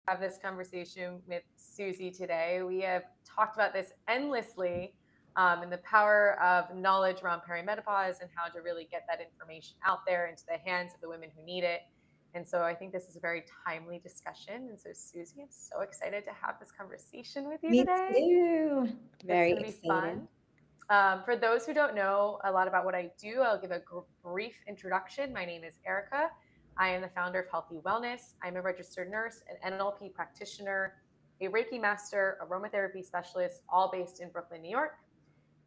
have this conversation with Susie today. We have talked about this endlessly, and the power of knowledge around perimenopause and how to really get that information out there into the hands of the women who need it. And so I think this is a very timely discussion. And so, Susie, I'm so excited to have this conversation with you Me today. too. It's Very going to be excited. fun. For those who don't know a lot about what I do, I'll give a brief introduction. My name is Erika. I am the founder of Healthy Wellness. I'm a registered nurse, an NLP practitioner, a Reiki Master, aromatherapy specialist, all based in Brooklyn, New York.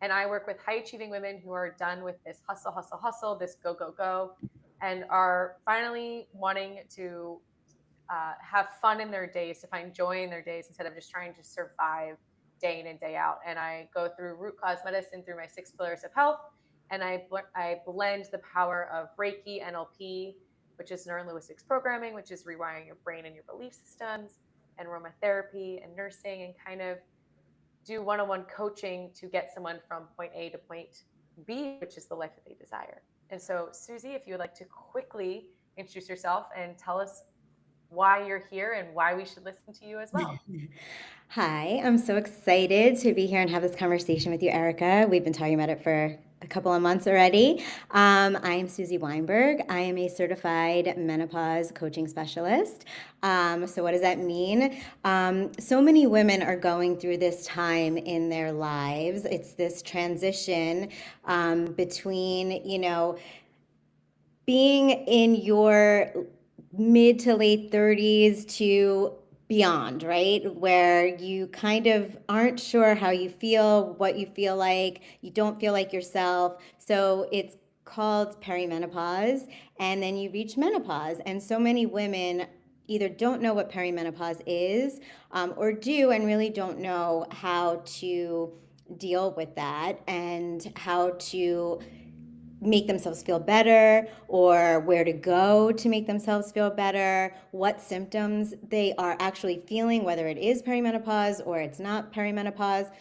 And I work with high achieving women who are done with this hustle, hustle, hustle, this go, go, go, and are finally wanting to have fun in their days, to find joy in their days instead of just trying to survive day in and day out. And I go through root cause medicine through my 6 pillars of health, and I blend the power of Reiki, NLP, which is neurolinguistics programming, which is rewiring your brain and your belief systems, and aromatherapy and nursing, and kind of do one-on-one coaching to get someone from point A to point B, which is the life that they desire. And so, Susie, if you would like to quickly introduce yourself and tell us why you're here and why we should listen to you as well. Hi, I'm so excited to be here and have this conversation with you, Erica. We've been talking about it for a couple of months already. I am Susie Weinberg. I am a certified menopause coaching specialist. So, what does that mean? So many women are going through this time in their lives. It's this transition between, being in your mid to late 30s to beyond, right? Where you kind of aren't sure how you feel, what you feel like, you don't feel like yourself. So it's called perimenopause, and then you reach menopause. And so many women either don't know what perimenopause is, or do and really don't know how to deal with that and how to make themselves feel better, or where to go to make themselves feel better, what symptoms they are actually feeling, whether it is perimenopause or it's not perimenopause.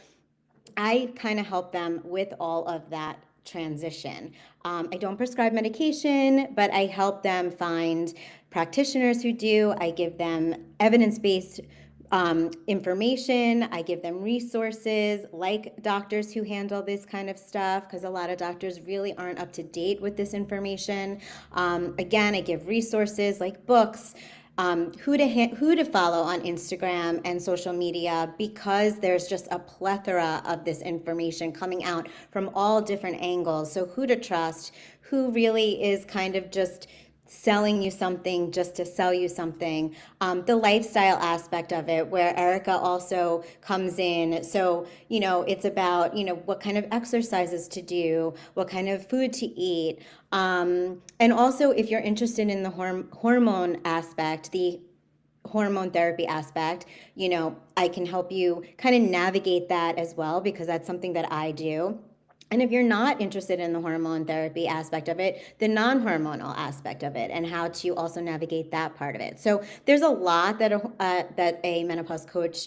I kind of help them with all of that transition. I don't prescribe medication, but I help them find practitioners who do. I give them evidence based information. I give them resources like doctors who handle this kind of stuff, because a lot of doctors really aren't up to date with this information. Again, I give resources like books, who to follow on Instagram and social media, because there's just a plethora of this information coming out from all different angles. So who to trust, who really is kind of just selling you something just to sell you something. The lifestyle aspect of it, where Erika also comes in. So, it's about, what kind of exercises to do, what kind of food to eat. And also, if you're interested in the hormone aspect, the hormone therapy aspect, I can help you kind of navigate that as well, because that's something that I do. And if you're not interested in the hormone therapy aspect of it, the non-hormonal aspect of it, and how to also navigate that part of it. So there's a lot that a menopause coach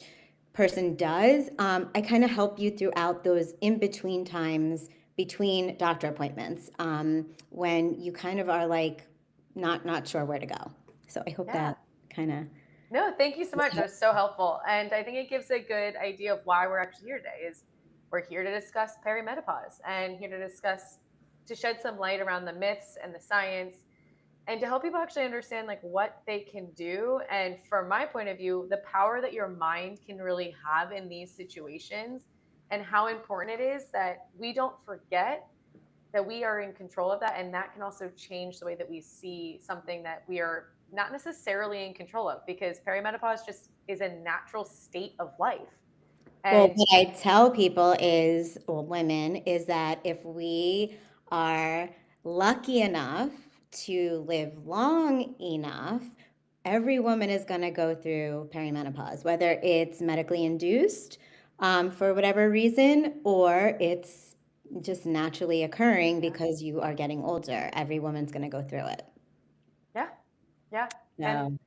person does. I kind of help you throughout those in between times between doctor appointments, when you kind of are like not sure where to go. So I hope Yeah. that kind of. No, thank you so much. That was so helpful. And I think it gives a good idea of why we're actually here today is we're here to discuss perimenopause and here to discuss to shed some light around the myths and the science and to help people actually understand like what they can do. And from my point of view, the power that your mind can really have in these situations and how important it is that we don't forget that we are in control of that, and that can also change the way that we see something that we are not necessarily in control of, because perimenopause just is a natural state of life. Well, And what I tell people is, or women, is that if we are lucky enough to live long enough, every woman is going to go through perimenopause, whether it's medically induced, for whatever reason, or it's just naturally occurring yeah, because you are getting older. Every woman's going to go through it. yeah, yeah. and So,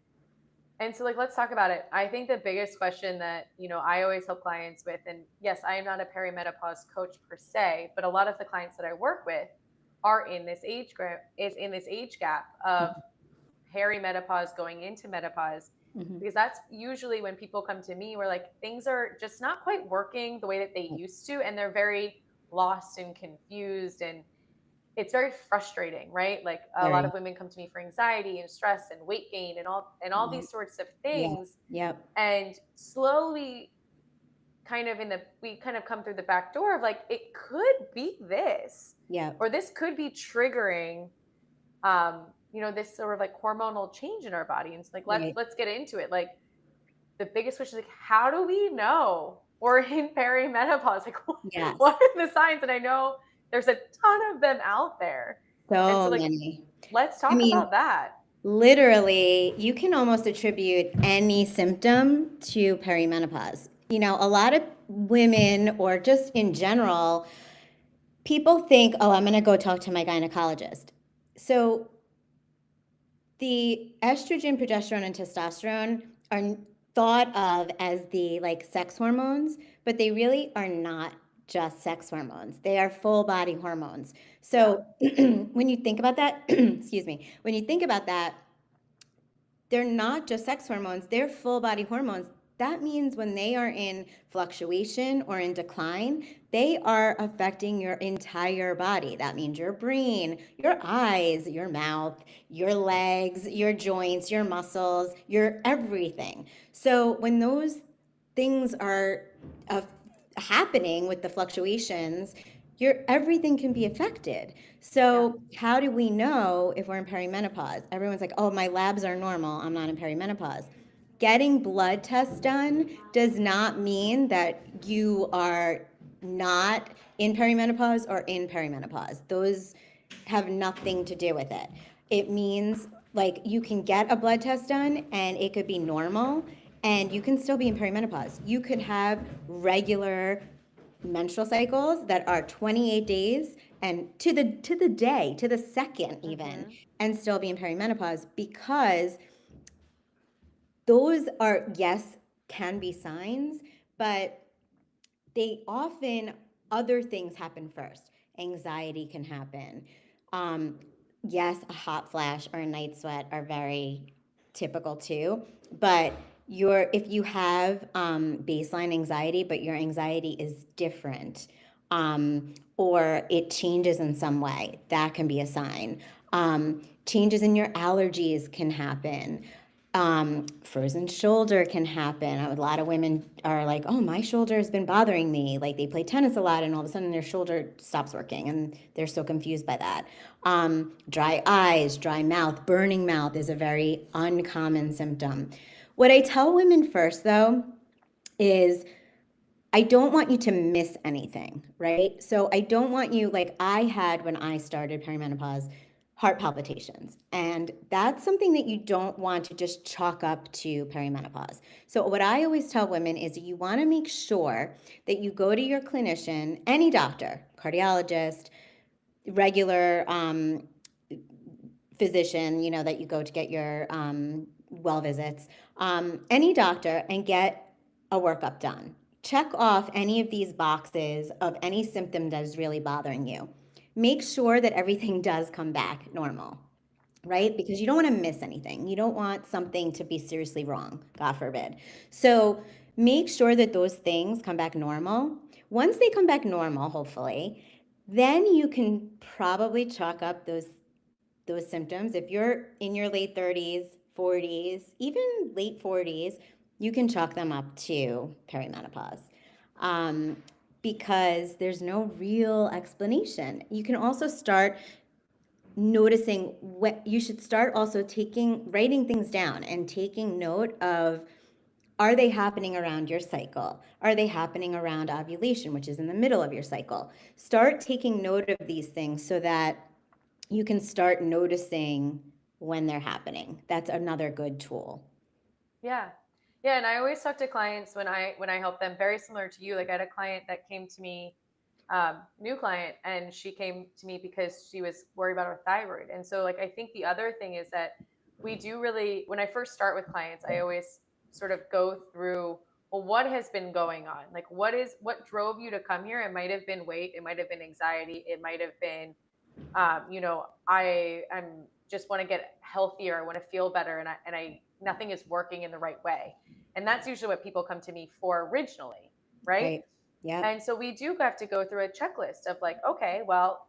and so like let's talk about it. I think the biggest question that I always help clients with, and yes, I am not a perimenopause coach per se, but a lot of the clients that I work with are in this age gap of perimenopause going into menopause. Mhm. because that's usually when people come to me where like things are just not quite working the way that they used to, and they're very lost and confused, and it's very frustrating, right? Like a lot of Very. women come to me for anxiety and stress and weight gain and all Yeah. these sorts of Yeah. things. Yep. And slowly we kind of come through the back door of like, it could be this, Yep. or this could be triggering this sort of like hormonal change in our body. And it's like, Right. let's get into it. Like the biggest question is like, how do we know we're in perimenopause? Like Yes. what are the signs? And I know there's a ton of them out there. And so So like, many. let's I talk mean, about that. literally, you can almost attribute any symptom to perimenopause. A lot of women, or just in general, people think, oh, I'm going to go talk to my gynecologist. So the estrogen, progesterone, and testosterone are thought of as the like sex hormones, but they really are not just sex hormones. They are full body hormones. Yeah. So when you think about that, excuse me, when you think about that, they're not just sex hormones, they're full body hormones. That means when they are in fluctuation or in decline, they are affecting your entire body. That means your brain, your eyes, your mouth, your legs, your joints, your muscles, your everything. So when those things are uh, happening with the fluctuations, your everything can be affected. Yeah. So how do we know if we're in perimenopause? Everyone's like, oh, my labs are normal, I'm not in perimenopause. Getting blood tests done does not mean that you are not in perimenopause or in perimenopause. Those have nothing to do with it. It means like you can get a blood test done and it could be normal and you can still be in perimenopause. You could have regular menstrual cycles that are 28 days and to the day, to the second even, Mm-hmm. and still be in perimenopause, because those are, yes, can be signs, but they often, other things happen first. Anxiety can happen. Um, yes, a hot flash or a night sweat are very typical too, but if you have baseline anxiety, but your anxiety is different, or it changes in some way, that can be a sign. Changes in your allergies can happen. Frozen shoulder can happen. A lot of women are like, oh, my shoulder has been bothering me. Like they play tennis a lot and all of a sudden their shoulder stops working and they're so confused by that. Dry eyes, dry mouth, burning mouth is a very uncommon symptom. What I tell women first, though, is I don't want you to miss anything, right? So I don't want you, like I had when I started perimenopause, heart palpitations. And that's something that you don't want to just chalk up to perimenopause. So what I always tell women is you want to make sure that you go to your clinician, any doctor, cardiologist, regular physician, that you go to get your well visits, any doctor, and get a workup done. Check off any of these boxes of any symptom that is really bothering you. Make sure that everything does come back normal, right? Because you don't want to miss anything. You don't want something to be seriously wrong, God forbid. So make sure that those things come back normal. Once they come back normal, hopefully, then you can probably chalk up those symptoms. If you're in your late 30s, 40s, even late 40s, you can chalk them up to perimenopause, um, because there's no real explanation. You can also start noticing what you should start also writing things down and taking note of, are they happening around your cycle? Are they happening around ovulation, which is in the middle of your cycle? Start taking note of these things so that you can start noticing when they're happening. That's another good tool. Yeah. Yeah. And I always talk to clients when I help them, very similar to you. Like I had a client that came to me, new client, and she came to me because she was worried about her thyroid. And so like I think the other thing is that we do really, when I first start with clients, I always sort of go through, well, what has been going on? Like what drove you to come here? It might have been weight, it might have been anxiety, it might have been I am just want to get healthier. I want to feel better. And I nothing is working in the right way. And that's usually what people come to me for originally, right? Right. Yep. And so we do have to go through a checklist of like, okay, well,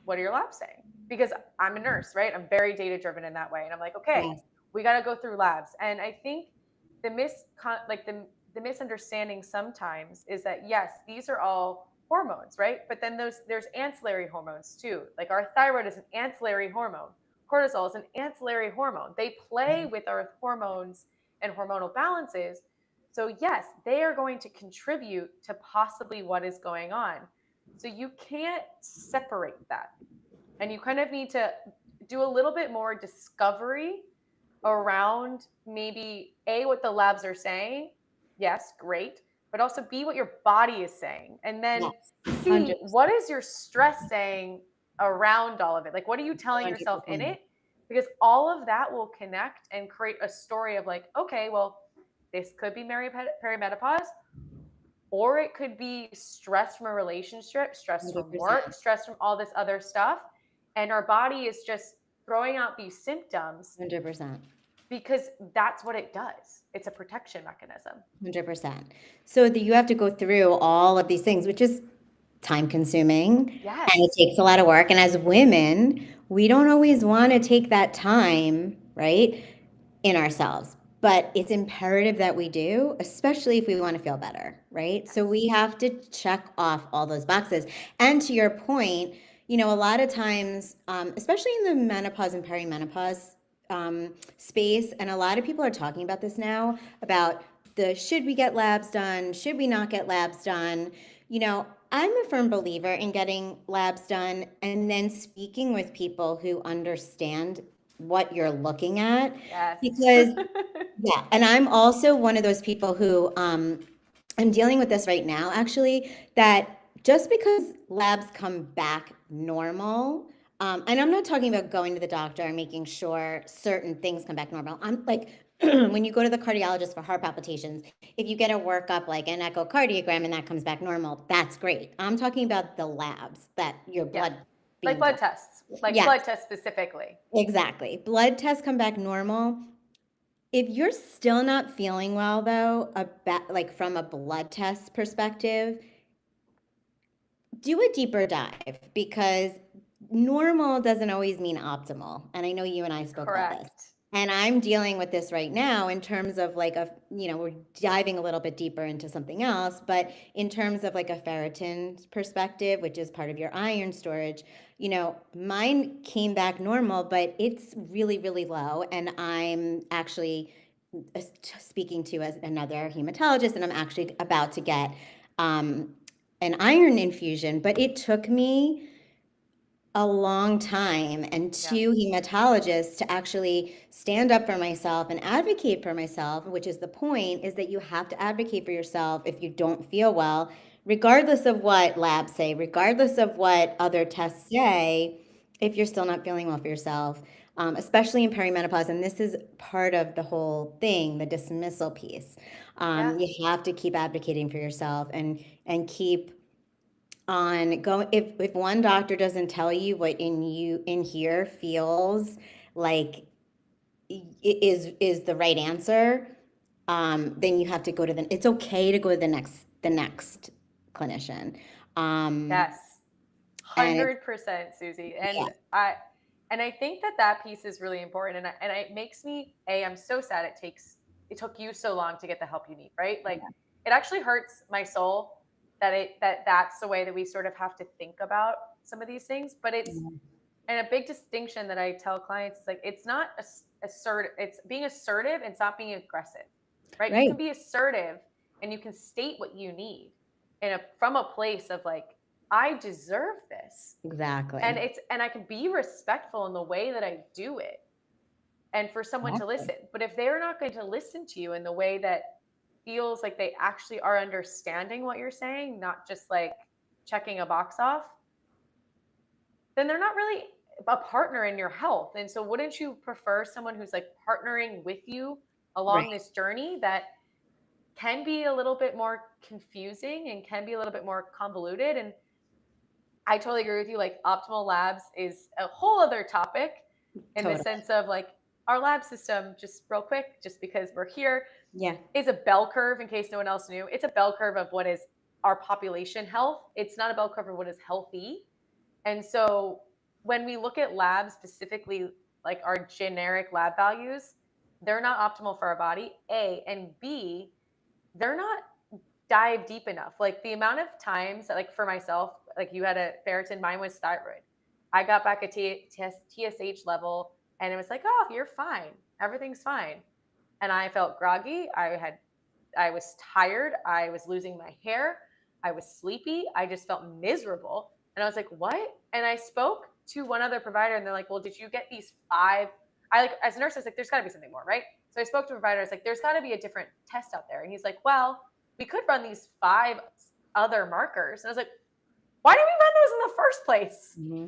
what are your labs saying? Because I'm a nurse, right? I'm very data driven in that way. And I'm like, okay, Yes. we got to go through labs. And I think the the misunderstanding sometimes is that yes, these are all hormones, right? But then there's ancillary hormones too. Like our thyroid is an ancillary hormone. Cortisol is an ancillary hormone. They play with our hormones and hormonal balances. So yes, they are going to contribute to possibly what is going on. So you can't separate that. And you kind of need to do a little bit more discovery around maybe A, what the labs are saying. Yes, great. But also B, what your body is saying. And then Yes. C, 100%. what is your stress saying around all of it? Like, what are you telling yourself in 100%. it? Because all of that will connect and create a story of like, okay, well, this could be perimenopause, or it could be stress from a relationship, stress from work, 100%. stress from all this other stuff. And our body is just throwing out these symptoms 100%. because that's what it does. It's a protection mechanism. 100%. So you have to go through all of these things, which is time consuming and it Yes. takes a lot of work. And as women, we don't always want to take that time, right, in ourselves. But it's imperative that we do, especially if we want to feel better, right? So we have to check off all those boxes. And to your point, a lot of times, especially in the menopause and perimenopause space, and a lot of people are talking about this now about the should we get labs done, should we not get labs done. I'm a firm believer in getting labs done and then speaking with people who understand what you're looking at. Yes. Because, yeah, and I'm also one of those people who I'm dealing with this right now, actually, that just because labs come back normal, and I'm not talking about going to the doctor and making sure certain things come back normal. I'm like, when you go to the cardiologist for heart palpitations, if you get a workup like an echocardiogram and that comes back normal, that's great. I'm talking about the labs that your Yeah. blood Like being blood drawn. tests, like Yes, blood tests specifically. exactly. Blood tests come back normal. If you're still not feeling well, though, like from a blood test perspective, do a deeper dive because normal doesn't always mean optimal. And I know you and I spoke about this. Correct. And I'm dealing with this right now in terms of like we're diving a little bit deeper into something else, but in terms of like a ferritin perspective, which is part of your iron storage, mine came back normal, but it's really, really low. And I'm actually speaking to as another hematologist, and I'm actually about to get an iron infusion, but it took me a long time and Yeah. two hematologists to actually stand up for myself and advocate for myself, which is the point, is that you have to advocate for yourself if you don't feel well, regardless of what labs say, regardless of what other tests say, if you're still not feeling well for yourself, especially in perimenopause. And this is part of the whole thing, the dismissal piece. Yeah. You have to keep advocating for yourself and keep on going. If one doctor doesn't tell you what in here feels like is the right answer, then you have to go to it's okay to go to the next clinician. Yes. And 100%, Susie. yeah, And I think that piece is really important. And it makes me, I'm so sad it took you so long to get the help you need, right? Like it actually hurts my soul that's the way that we sort of have to think about some of these things. But and a big distinction that I tell clients is like, it's not assertive, it's being assertive, and it's not being aggressive, right? You right, can be assertive and you can state what you need from a place of like, I deserve this. exactly. And I can be respectful in the way that I do it and for someone to Exactly. listen. But if they're not going to listen to you in the way that feels like they actually are understanding what you're saying, not just like checking a box off, then they're not really a partner in your health. And so wouldn't you prefer someone who's like partnering with you along Right. this journey that can be a little bit more confusing and can be a little bit more convoluted? And I totally agree with you. Like optimal labs is a whole other topic in the Totally. sense of like our lab system, just real quick, just because we're here, Yeah. is a bell curve, in case no one else knew. It's a bell curve of what is our population health. It's not a bell curve of what is healthy. And so when we look at labs specifically, like our generic lab values, they're not optimal for our body, A, and B, they're not dive deep enough. Like the amount of times that, like for myself, like you had a ferritin, mine was thyroid. I got back a TSH level and it was like, oh, you're fine. Everything's fine. And I felt groggy. I was tired. I was losing my hair. I was sleepy. I just felt miserable. And I was like, what? And I spoke to one other provider and they're like, well, did you get these five? I like, as a nurse, I was like, there's got to be something more, right? So I spoke to a provider. I was like, there's got to be a different test out there. And he's like, well, we could run these five other markers. And I was like, why didn't we run those in the first place? Mm-hmm.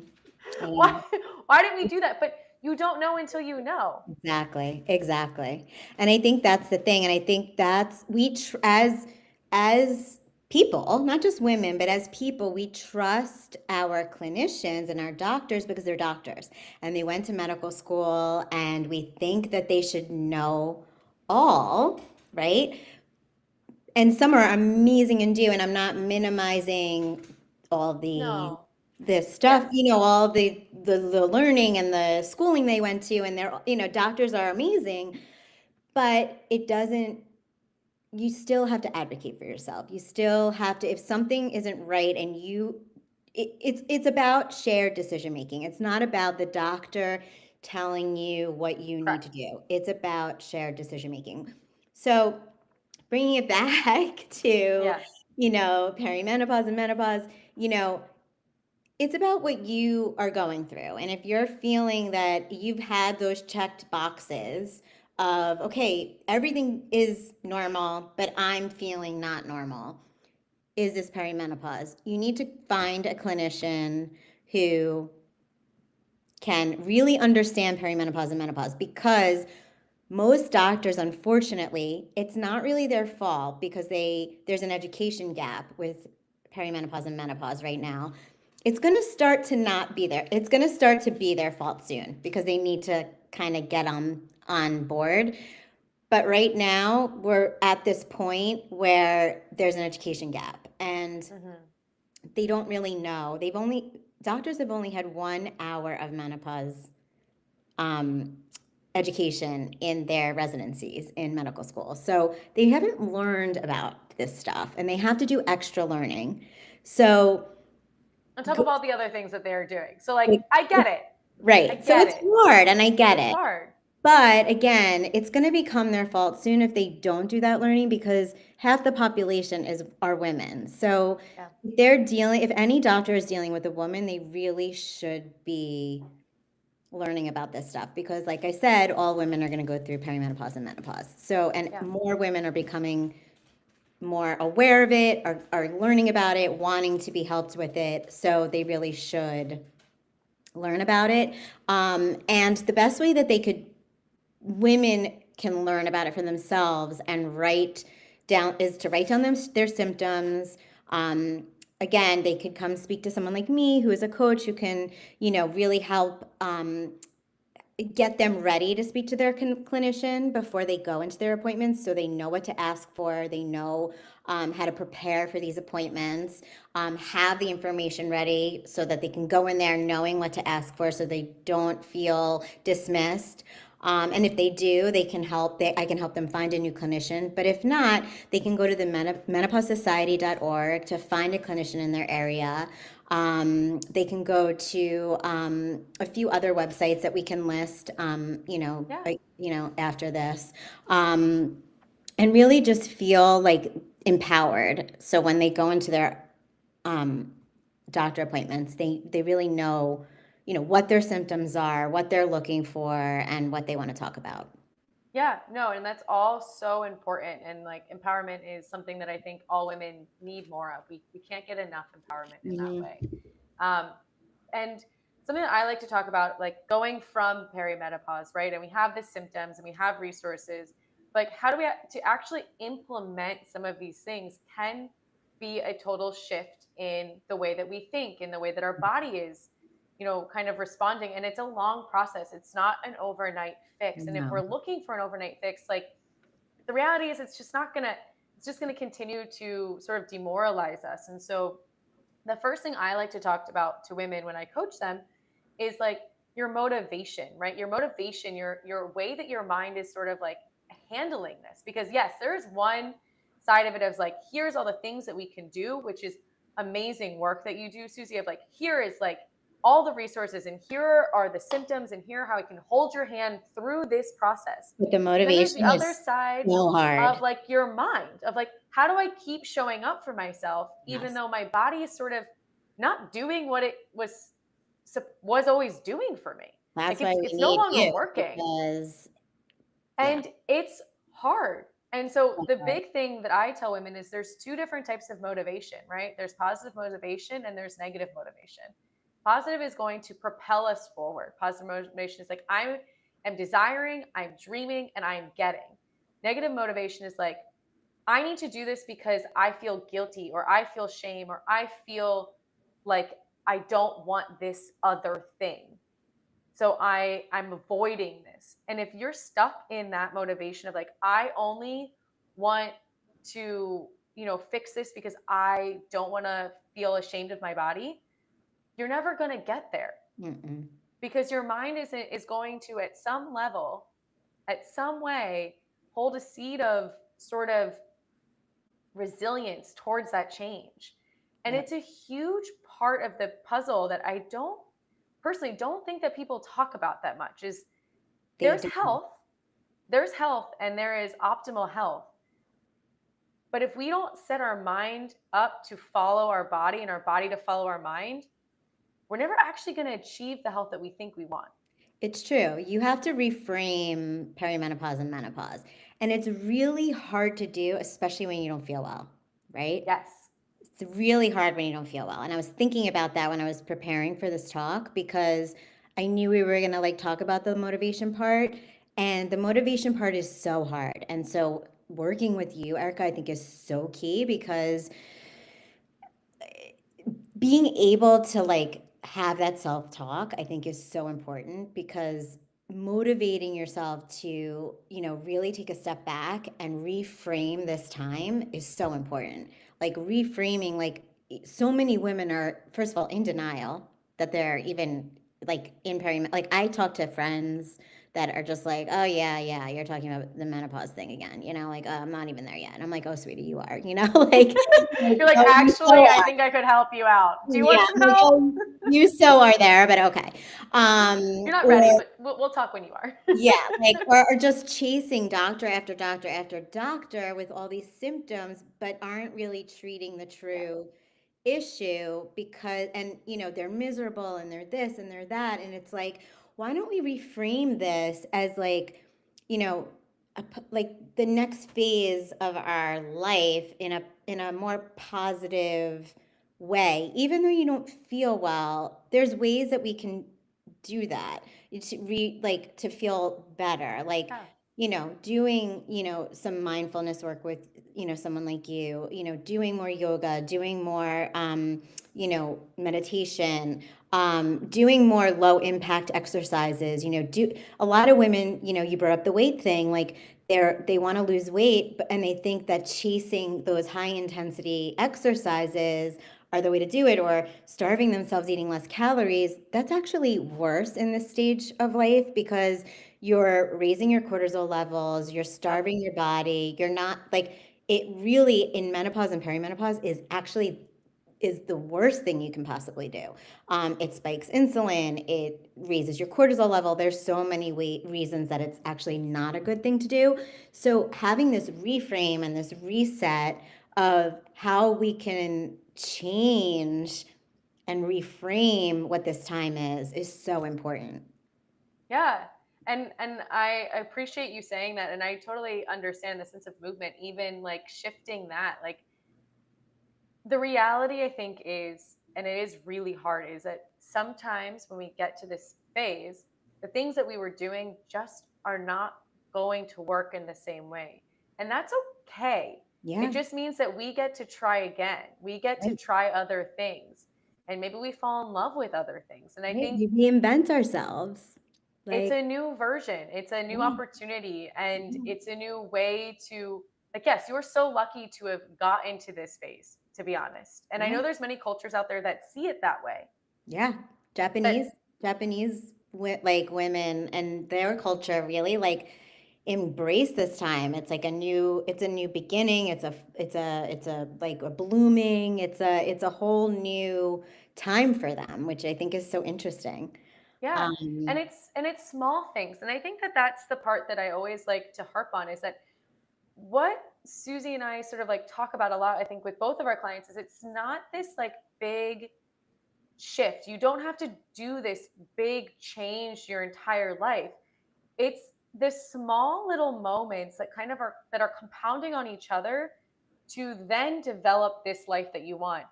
Why, why didn't we do that? But you don't know until you know. Exactly, exactly. And I think that's the thing. And I think that's as people, not just women, but as people, we trust our clinicians and our doctors because they're doctors and they went to medical school and we think that they should know all, right? And some are amazing and do, and I'm not minimizing all No. the stuff, Yes. all the learning and the schooling they went to, and they're, doctors are amazing, but it doesn't, you still have to advocate for yourself. You still have to, if something isn't right and it's about shared decision making. It's not about the doctor telling you what you need to Correct. do. It's about shared decision making. So bringing it back to, Yes. perimenopause and menopause, you know, it's about what you are going through. And if you're feeling that you've had those checked boxes of, okay, everything is normal, but I'm feeling not normal, is this perimenopause? You need to find a clinician who can really understand perimenopause and menopause, because most doctors, unfortunately, it's not really their fault, because there's an education gap with perimenopause and menopause right now. It's going to start to not be there. It's going to start to be their fault soon, because they need to kind of get on board. But right now, we're at this point where there's an education gap, and Mm-hmm. they don't really know. Doctors have only had 1 hour of menopause um, education in their residencies in medical school. So they haven't learned about this stuff, and they have to do extra learning. So, On top go, of all the other things that they're doing. So like like, I get it. I right. So get it's it. hard, and I get It's it. hard. But again, it's going to become their fault soon if they don't do that learning, because half the population are women. So Yeah. if any doctor is dealing with a woman, they really should be learning about this stuff, because like I said, all women are going to go through perimenopause and menopause. So, and Yeah. more women are becoming more aware of it, are learning about it, wanting to be helped with it. So they really should learn about it. And the best way that women can learn about it for themselves and write down their symptoms. Again, they could come speak to someone like me, who is a coach, who can, really help get them ready to speak to their clinician before they go into their appointments, so they know what to ask for. They know how to prepare for these appointments, have the information ready so that they can go in there knowing what to ask for, so they don't feel dismissed. And if they do, I can help them find a new clinician. But if not, they can go to the menopausesociety.org to find a clinician in their area. They can go to a few other websites that we can list, Yeah. after this, and really just feel like empowered. So when they go into their um, doctor appointments, they really know, what their symptoms are, what they're looking for, and what they want to talk about. Yeah, no, and that's all so important. And like empowerment is something that I think all women need more of. We can't get enough empowerment in that way. Mm-hmm. Um, and something that I like to talk about, like going from perimenopause, right? And we have the symptoms and we have resources. Like, how do we to actually implement some of these things can be a total shift in the way that we think, in the way that our body is, kind of responding. And it's a long process. It's not an overnight fix. And if we're No. looking for an overnight fix, like, the reality is it's just not gonna, it's just gonna continue to sort of demoralize us. And so the first thing I like to talk about to women when I coach them is like your motivation, right? Your motivation, your way that your mind is sort of like handling this. Because yes, there's one side of it of like, here's all the things that we can do, which is amazing work that you do, Susie, of like, here is like all the resources and here are the symptoms and here how I can hold your hand through this process. But the And then there's the motivation other is side so hard. of like your mind of like, how do I keep showing up for myself even Yes. though my body is sort of not doing what it was always doing for me. Like That's why we it's no need longer you, working. because yeah, And it's hard. And so so the hard. big thing that I tell women is there's two different types of motivation, right? There's positive motivation and there's negative motivation. Positive is going to propel us forward. Positive motivation is like, I am desiring, I'm dreaming, and I'm getting. Negative motivation is like, I need to do this because I feel guilty or I feel shame or I feel like I don't want this other thing. So I'm avoiding this. And if you're stuck in that motivation of like, I only want to, fix this because I don't want to feel ashamed of my body, you're never going to get there Mm-mm. because your mind is going to at some level, at some way, hold a seed of sort of resilience towards that change. And Yep, it's a huge part of the puzzle that I don't personally don't think that people talk about that much is they there's do. health, there's health and there is optimal health. But if we don't set our mind up to follow our body and our body to follow our mind, we're never actually going to achieve the health that we think we want. It's true. You have to reframe perimenopause and menopause. And it's really hard to do, especially when you don't feel well, right? Yes. It's really hard when you don't feel well. And I was thinking about that when I was preparing for this talk, because I knew we were going to like talk about the motivation part. And the motivation part is so hard. And so working with you, Erica, I think is so key, because being able to like have that self-talk, I think, is so important, because motivating yourself to, really take a step back and reframe this time is so important. Like reframing, like so many women are, first of all, in denial that they're even like in peri, like I talk to friends that are just like, oh yeah, yeah, you're talking about the menopause thing again, like, I'm not even there yet. And I'm like, oh sweetie, you are, like, You're like, oh, you actually, so I are. think I could help you out. Do you Yeah, want some help? you so are there, but okay. You're not ready, Or but we'll talk when you are. yeah, like, or just chasing doctor after doctor after doctor with all these symptoms, but aren't really treating the Yeah. true issue, because, and they're miserable and they're this and they're that, and it's like, why don't we reframe this as like, you know, like the next phase of our life in a more positive way. Even though you don't feel well, there's ways that we can do that like to feel better, like Yeah. doing some mindfulness work with someone like you, doing more yoga, doing more meditation, doing more low impact exercises, do a lot of women, you brought up the weight thing, like they want to lose weight, and they think that chasing those high intensity exercises are the way to do it, or starving themselves eating less calories. That's actually worse in this stage of life, because you're raising your cortisol levels, you're Yep. starving your body, you're not like, it really, in menopause and perimenopause, is the worst thing you can possibly do. It spikes insulin, it raises your cortisol level. There's so many reasons that it's actually not a good thing to do. So having this reframe and this reset of how we can change and reframe what this time is so important. Yeah. And I appreciate you saying that. And I totally understand the sense of movement, even like shifting that. Like the reality I think is, and it is really hard, is that sometimes when we get to this phase, the things that we were doing just are not going to work in the same way. And that's okay. It Yeah, just means that we get to try again. We get to right. try other things. and maybe we fall in love with other things. And I Right? think We reinvent ourselves. it's Like, a new version, it's a new yeah, opportunity, and yeah, it's a new way to, like, yes, you're so lucky to have got into this phase, to be honest. And I yeah, know there's many cultures out there that see it that way. yeah. That Japanese women and their culture really like embrace this time. It's a new beginning. It's a like a blooming. It's a whole new time for them, which I think is so interesting. Yeah. Um, And it's small things. And I think that that's the part that I always like to harp on, is that what Susie and I sort of like talk about a lot, I think, with both of our clients, is it's not this like big shift. You don't have to do this big change your entire life. It's the small little moments that kind of are compounding on each other to then develop this life that you want.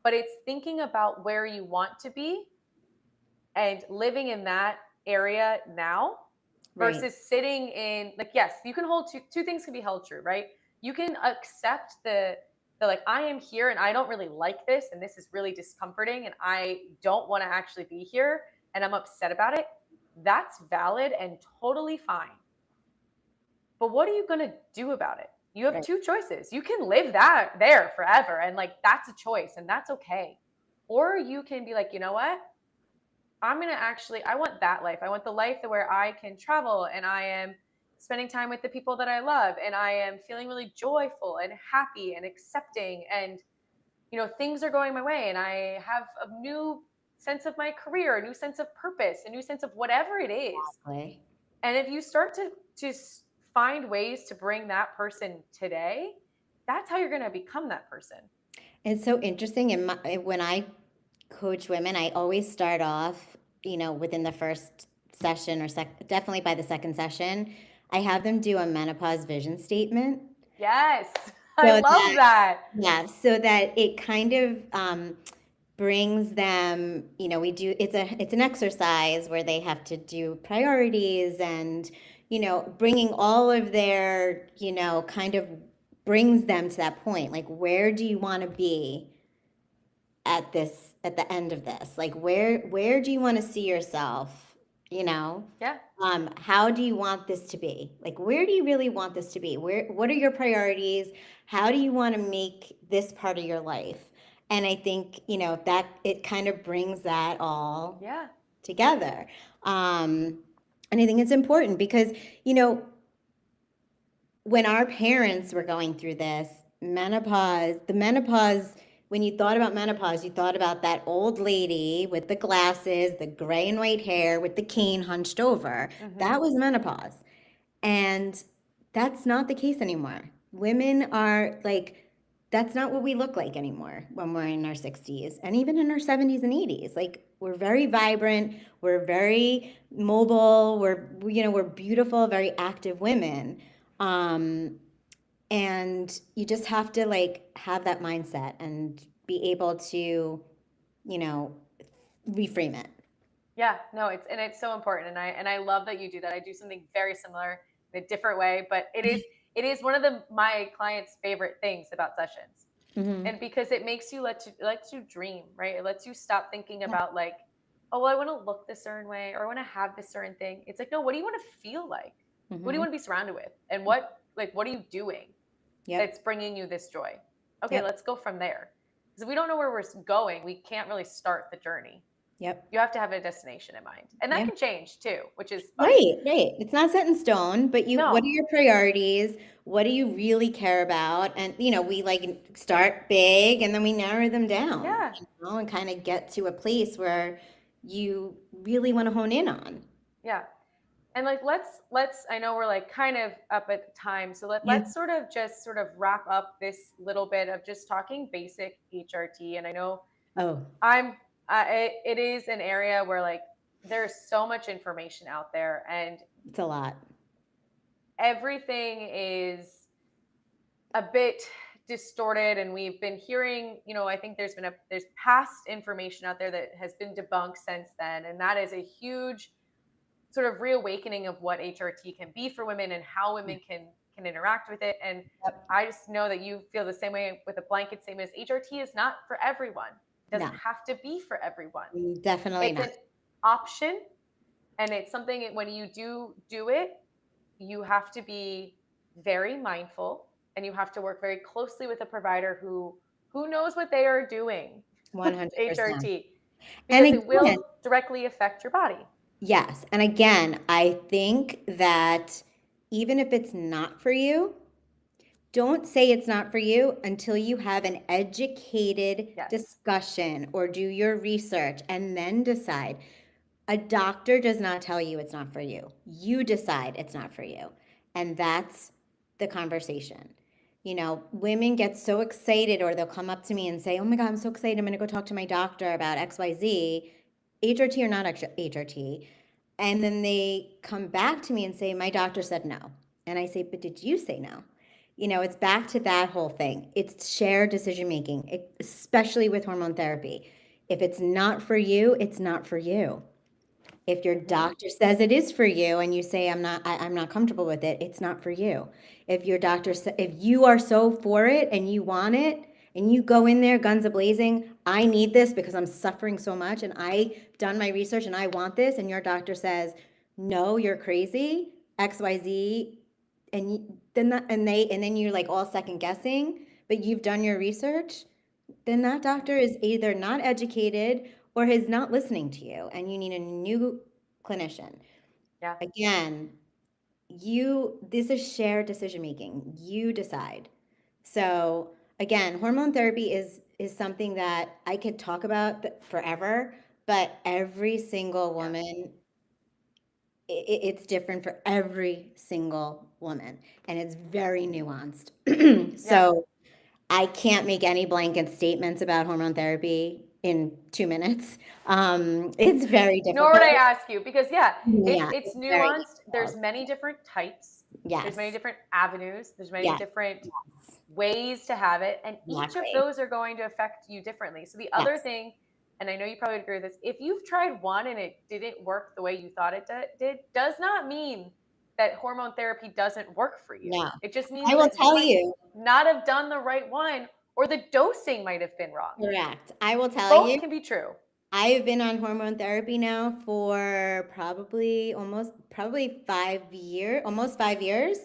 But it's thinking about where you want to be and living in that area now right, versus sitting in, like, yes, you can hold two things can be held true, right? You can accept the like, I am here and I don't really like this and this is really discomforting and I don't want to actually be here and I'm upset about it. That's valid and totally fine. But what are you going to do about it? You have right, two choices. You can live that there forever and like that's a choice and that's okay. Or you can be like, you know what? I'm going to actually, I want that life. I want the life where I can travel and I am spending time with the people that I love and I am feeling really joyful and happy and accepting, and things are going my way and I have a new sense of my career, a new sense of purpose, a new sense of whatever it is. exactly. And if you start to find ways to bring that person today, that's how you're going to become that person. It's so interesting. When I coach women, I always start off, within the first session or definitely by the second session, I have them do a menopause vision statement. Yes. I So love that, that. yeah, so that it kind of brings them, it's an exercise where they have to do priorities and, bringing all of their, kind of brings them to that point. Like, where do you want to be at the end of this? Like, where do you want to see yourself, you know? Yeah. How do you want this to be? Like, where do you really want this to be? What are your priorities? How do you want to make this part of your life? And I think, that it kind of brings that all Yeah. together. And I think it's important because, you know, when our parents were going through this menopause, when you thought about menopause, you thought about that old lady with the glasses, the gray and white hair with the cane hunched over. Hmm. That was menopause. And that's not the case anymore. Women are like, that's not what we look like anymore when we're in our 60s and even in our 70s and 80s. Like, we're very vibrant, we're very mobile, we're beautiful, very active women. Um, and you just have to like have that mindset and be able to, you know, reframe it. Yeah, no, it's so important, and I love that you do that. I do something very similar in a different way, but it is one of my clients' favorite things about sessions. Hmm. And because it makes you lets you dream, right? It lets you stop thinking Yeah. about like, oh, well, I want to look this certain way or I want to have this certain thing. It's like, no, what do you want to feel like? What do you Hmm. want to be surrounded with? And what are you doing Yep. that's bringing you this joy? Okay, Yep. let's go from there. Because if we don't know where we're going, we can't really start the journey. Yep. You have to have a destination in mind. And that Yep. can change too, which is fun. Right, right. It's not set in stone, but what are No. your priorities? What do you really care about? And, we like start big and then we narrow them down, Yeah. and kind of get to a place where you really want to hone in on. Yeah. And like let's I know we're like kind of up at time. So Yeah. let's sort of wrap up this little bit of just talking basic HRT. And I know Oh, I'm it is an area where like there's so much information out there and it's a lot. everything is a bit distorted, and we've been hearing, I think there's past information out there that has been debunked since then, and that is a huge sort of reawakening of what HRT can be for women and how women can interact with it. And Yep. I just know that you feel the same way with a blanket statement, as HRT is not for everyone. doesn't No, have to be for everyone. definitely It's not. an option, and it's something when you do it, you have to be very mindful, and you have to work very closely with a provider who knows what they are doing with 100%. HRT, And because it again, will directly affect your body. yes. And again, I think that even if it's not for you, don't say it's not for you until you have an educated Yes. discussion or do your research and then decide. A doctor does not tell you it's not for you. You decide it's not for you. And that's the conversation. You know, women get so excited or they'll come up to me and say, "Oh my God, I'm so excited. I'm going to go talk to my doctor about XYZ, HRT or not HRT." And then they come back to me and say, "My doctor said no." And I say, "But did you say no?" You know, it's back to that whole thing. It's shared decision making, especially with hormone therapy. If it's not for you, it's not for you. If your Mm-hmm. doctor says it is for you and you say I'm not comfortable with it, it's not for you. If your doctor if you are so for it and you want it and you go in there guns a-blazing, I need this because I'm suffering so much and I done my research and I want this, and your doctor says, "No, you're crazy, XYZ," and then and then you're like all second guessing, but you've done your research, then that doctor is either not educated or is not listening to you and you need a new clinician. Yeah. Again, this is shared decision making. You decide. So again, hormone therapy is something that I could talk about forever, but every single Yeah. woman, it's different for every single woman and it's very nuanced. Yeah. So I can't make any blanket statements about hormone therapy in 2 minutes. It's very Nor would I difficult. ask you, because yeah, Yeah, it's it's very nuanced. There's difficult. many different types. There's many Yes, different avenues. There's many yes, different yes, ways to have it, and each of exactly. those are going to affect you differently. So the other Yes, thing, and I know you probably agree with this, if you've tried one and it didn't work the way you thought it did, does not mean that hormone therapy doesn't work for you. no. It just I means will that you tell might you, not have done the right one, or the dosing might have been wrong. correct. I will tell you, Both can be true. I've been on hormone therapy now for probably 5 years, almost 5 years.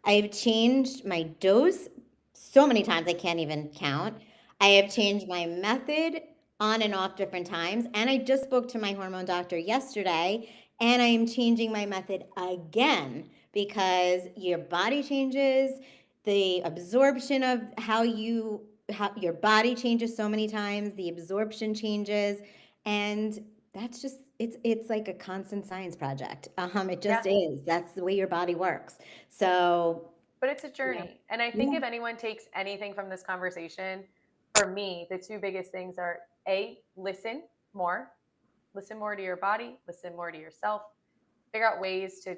I've changed my dose so many times I can't even count. I have changed my method on and off different times. And I just spoke to my hormone doctor yesterday and I am changing my method again because your body changes, the absorption of how your body changes so many times, the absorption changes, and that's just it's like a constant science project. It Yeah. just is. That's the way your body works. So But it's a yeah, journey. And I think yeah, if anyone takes anything from this conversation, for me, the two biggest things are A, more, listen more to your body, listen more to yourself, figure out ways to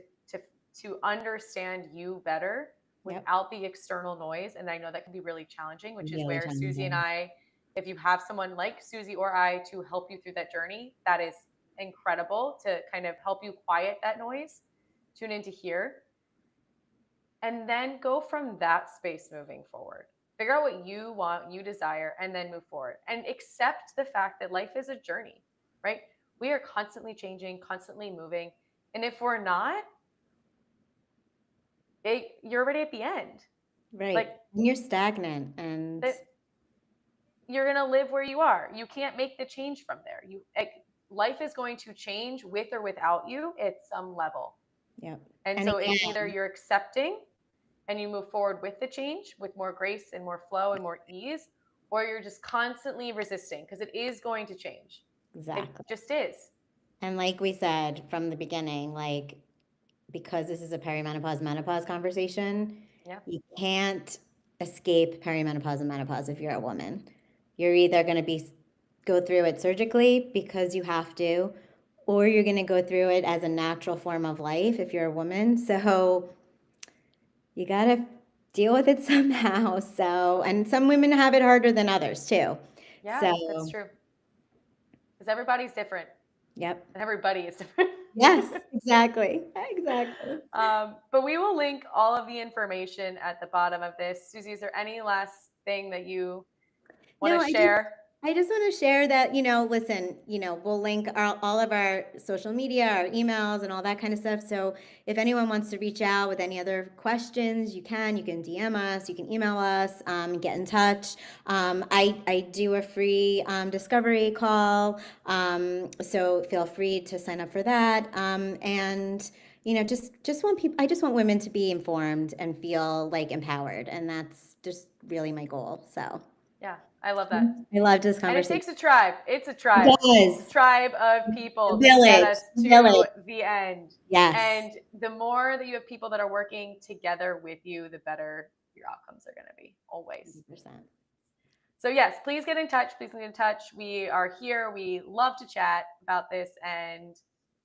to understand you better yep, without the external noise. And I know that can be really challenging, which is really where Susie and challenging. I, if you have someone like Susie or I to help you through that journey, that is incredible to kind of help you quiet that noise, tune into here, and then go from that space moving forward. Figure out what you want, you desire, and then move forward. And accept the fact that life is a journey, right? We are constantly changing, constantly moving. And if we're not, you're already at the end. Like, Right. And you're stagnant and that, you're going to live where you are. You can't make the change from there. Life is going to change with or without you at some level. yep. And And so it's either again, you're accepting and you move forward with the change with more grace and more flow and more ease, or you're just constantly resisting because it is going to change. It exactly. just is. And like we said from the beginning, like because this is a perimenopause menopause conversation, Yeah. you can't escape perimenopause and menopause if you're a woman. You're either going to be go through it surgically because you have to, or you're going to go through it as a natural form of life if you're a woman. So you got to deal with it somehow. So, and some women have it harder than others too. Yeah, that's So, true. Because everybody's different yep. and everybody is different. Yes, exactly. Exactly. But we will link all of the information at the bottom of this. Susie, is there any last thing that you want No, to I just share? I just want to share that, listen, we'll link all of our social media, our emails, and all that kind of stuff. So if anyone wants to reach out with any other questions, you can DM us, you can email us, get in touch. I do a free discovery call. So feel free to sign up for that. And just want people, I just want women to be informed and feel like empowered. And that's just really my goal. So. Yeah, I love that. I loved this And it conversation. takes a tribe. It's a It tribe. does. It's a tribe of people The to get village. us The to village. the end. Yes. And the more that you have people that are working together with you, the better your outcomes are going to be, always. 100%. So yes, please get in touch. Please get in touch. We are here. We love to chat about this, and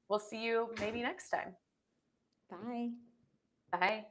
we'll see you maybe next time. Bye. Bye.